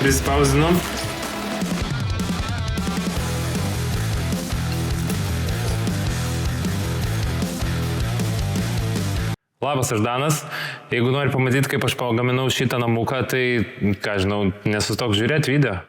prispausinom. Labas, aš Danas. Jeigu nori pamatyti, kaip aš pagaminau šitą namuką, tai, ką žinau, nesustok žiūrėti video.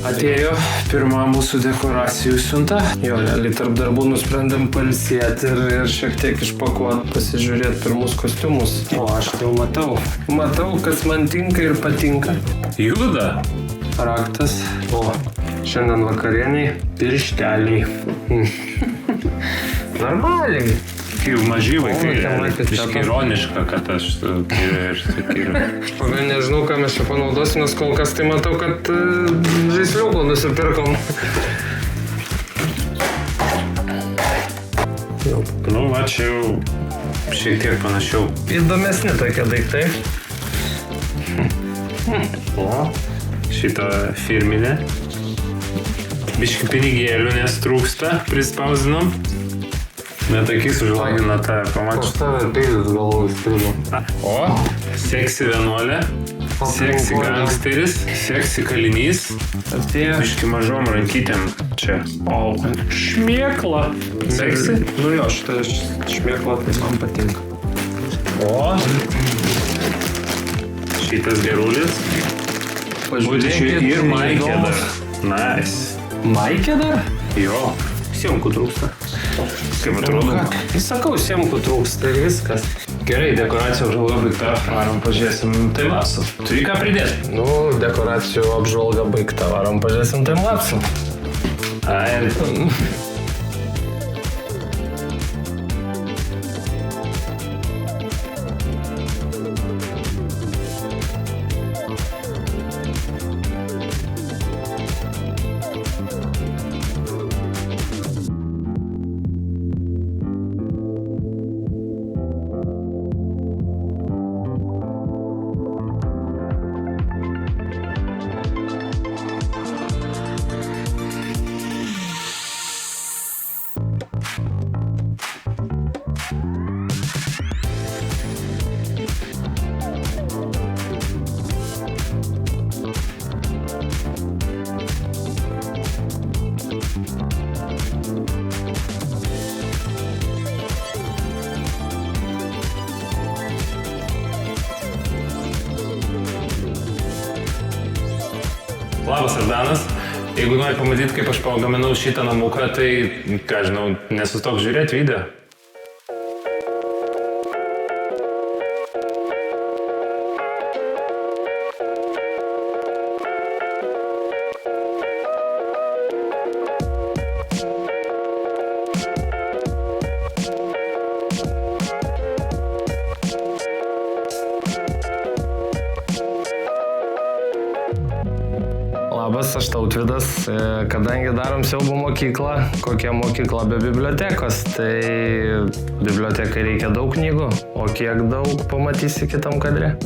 Atėjo pirma mūsų dekoracijų siunta. Jo, realiai tarp darbų nusprendėm pailsėti ir šiek tiek išpakuoti, pasižiūrėti pirmus kostiumus. O aš jau matau. Matau, kas man tinka ir patinka. Juda. Raktas. O, šiandien vakarieniai piršteliai. Normaliai. Kaip maži vaikai, biškai ironiška, kad aš ir sakyriu. Pagal nežinau, ką mes čia panaudosim, nes kol kas tai matau, kad žaisliukų nusipirkom. Nu, va, čia jau šiek tiek panašiau. Įdomesni tokie daiktai. O, šitą firminę. Biškai pinigėlių, nes trūksta, prispausinom. Netakys užlagina tą, pamačiu. Aš tave peilis galvoju strigo. O, seksi vienuolė, seksi gangsteris, seksi kalinys. Atėjo biškai mažom rankytėm čia. O, šmėkla. Seksi? Nu jo, šitą šmėklą tai man patinka. O, šitas gerulis. Pažiūrėkit, ir maikė dar. Nice. Maikė dar? Jo. Siemkų trūksta. Kaip atrodo? Sakau, siemkų trūksta ir viskas. Gerai, dekoracijų apžvalga baigta. Varom pažiūrėsim timelapsų. Turi ką pridėti? Nu, dekoracijų apžvalga baigta. Varom pažiūrėsim timelapsų. Ai. Labas, aš Danas. Jeigu nori pamatyti, kaip aš pagaminau šitą namuką, tai, ką žinau, nesustok žiūrėti video. Labas, aš Tautvydas. Kadangi darom siaubo mokyklą, kokia mokykla be bibliotekos, tai bibliotekai reikia daug knygų, o kiek daug pamatysi kitam kadre.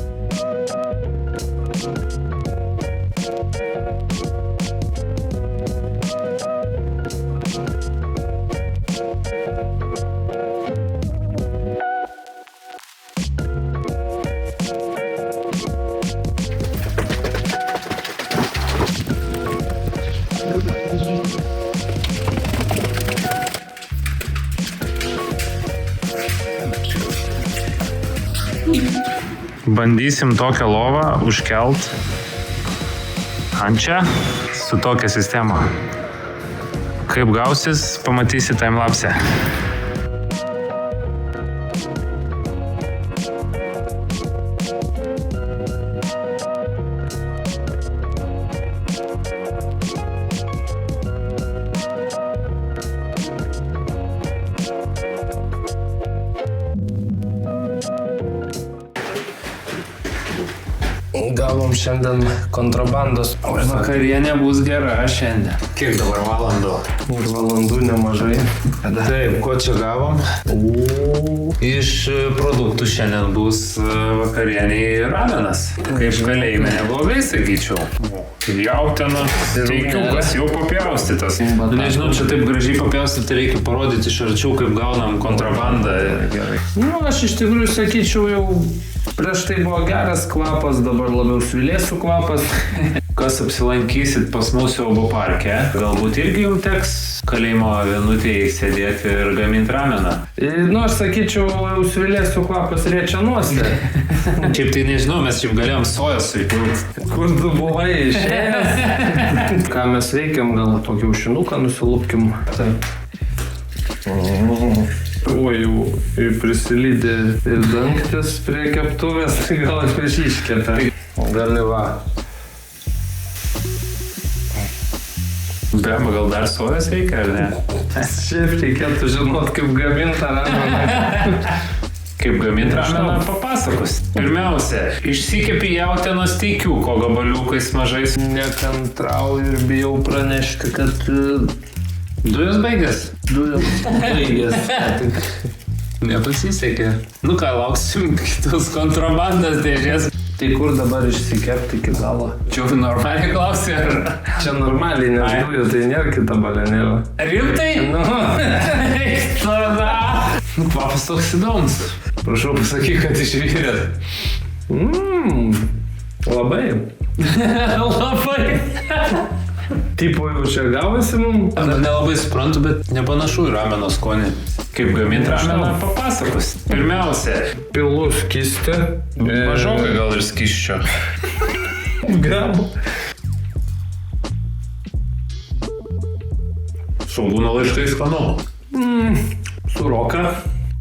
Bandysim tokią lovą užkelt ant čia su tokia sistema. Kaip gausis, pamatysi timelapse. Gavom šiandien kontrabandos. Vakarienė bus gera šiandien. Kiek dabar valandų? Ir valandų nemažai. Taip, ko čia gavom? Iš produktų šiandien bus vakarieniai ramenas. Kaip kalėjime neblogai, sakyčiau. Jautiena, teikiukas jau papjaustytas. Nežinau, čia taip gražiai papjaustyti, reikia parodyti iš arčiau, kaip gaunam kontrabandą. Gerai. Aš iš tikrųjų sakyčiau, jau prieš tai buvo geras kvapas, dabar labiau svilėsių kvapas. Kas apsilankysit pas mūsų Siaubo parke, galbūt irgi jums teks kalėjimo vienutėje sėdėti ir gaminti rameną. Aš sakyčiau, jau svilėsių kvapas riečianuose. Šiaip tai nežinau, mes šiaip galėjom sojas įpilti. Kur tu buvai išėjęs? Ką mes veikiam, gal tokį aušinuką nusilupkim. Taip. O jau prisilydė ir dangtis prie keptuvės, tai gal aš prieš iškepę. Gali va. Bema, gal dar sojas reikia, ar ne? Šiaip reikėtų žinot, kaip gaminti rameną. Kaip gaminti rameną papasakos. Pirmiausia, išsikepi jautienos teikiuko gabaliukais mažais. Nekantrauju ir bijau pranešti, kad Dujos baigės? dujos baigės. Nepasisekė. Nu ką, lauksim kitos kontrabandos dėžės. Tai kur dabar išsikepti iki galo? Čia normaliai klausė, ar... Čia normaliai, nes dujų tai nėra kita balenėlė. Rimtai? Nu, Tada. Kvapas toks įdomus. Prašau, pasakyk, kad išvyrėt. Labai. Labai. Tipo jau čia gavosi mums? Nelabai suprantu, bet nepanašu į rameno skonį. Kaip gaminti rameną papasakos. Pirmiausia, Pilu skystį. mažokai gal ir skysčio. Gal. Svogūno laiškai skanu. Suroka.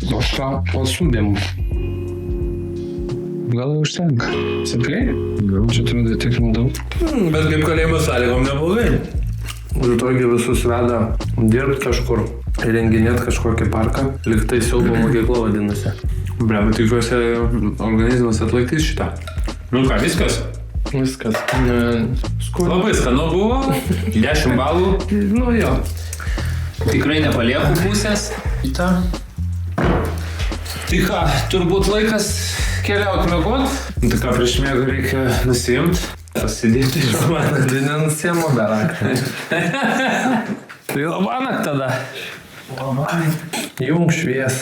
Aš ką pasūdėm. Gal jau užtenka. Tikrai? Gal čia turime tik daug. Bet kaip kalėjimo sąlygom neblogai. Rytoj visus veda dirbti kažkur. Įrenginėti kažkokį parką. Liktai Siaubo mokykla vadinasi. Brema, tikiuosi, organizmas atlaikys šitą. Nu ką, viskas? Viskas. Labai skanu buvo. 10 balų. Nu jo. Tikrai nepalieku pusės. Į tą. Tai ką, turbūt laikas keliauti miegot. Nu tai ką, prieš miegą reikia nusiimti. Pasidėti iš mano. Tai nenusiemu dar aktą. Tai labanakt tada. Jung švies.